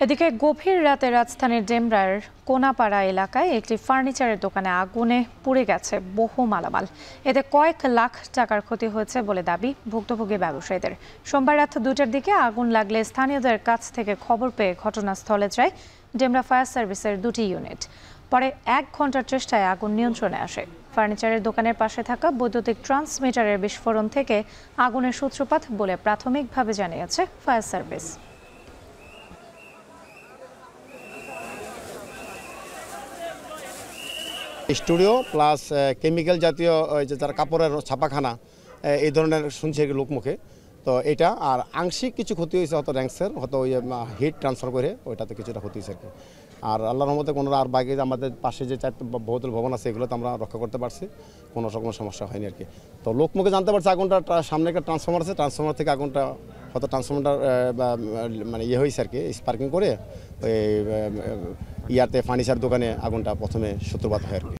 এদিকে গভীর রাতে রাজধানীর ডেমরার কোনাপাড়া এলাকায় একটি ফার্নিচারের দোকানে আগুনে পুড়ে গেছে বহু মালামাল। এতে কয়েক লাখ টাকার ক্ষতি হয়েছে বলে দাবি ভুক্তভোগী ব্যবসায়ীদের। সোমবার রাত 2টার দিকে আগুন লাগলে স্থানীয়দের কাছ থেকে খবর পেয়ে ঘটনাস্থলে যায় ডেমরা ফায়ার সার্ভিসের 2টি ইউনিট। পরে 1 ঘন্টার চেষ্টায় আগুন নিয়ন্ত্রণে আসে। ফার্নিচারের দোকানের পাশে থাকা বৈদ্যুতিক ট্রান্সমিটারের বিস্ফোরণ থেকে আগুনের সূত্রপাত বলে প্রাথমিকভাবে জানিয়েছে fire service. Studio plus chemical জাতীয় যে যারা কাপড়ের ছাপাখানা এই ধরনের শুনছি লোকমুখে। তো এটা আর আংশিক কিছু ক্ষতি হয়েছে হয়তো র্যাঙ্কসের, হয়তো ওই হিট ট্রান্সফার করে ওইটাতে কিছুটা ক্ষতি হয়েছে আর কি। আর আল্লাহর রহমতে কোনো আর বাকি আমাদের পাশে যে 4 বহুতল ভবন আছে এগুলো তো আমরা রক্ষা করতে পারছি, কোনো রকম সমস্যা হয়নি আর কি। তো লোকমুখে জানতে পারছে আগুনটা সামনে একটা ট্রান্সফরমার আছে, ট্রান্সফরমার থেকে আগুনটা হয়তো ট্রান্সফরমারটা মানে হয়েছে আর কি, স্পার্কিং করে ওই ইয়াতে ফার্নিচার দোকানে আগুনটা প্রথমে সূত্রপাত হয় আর কি।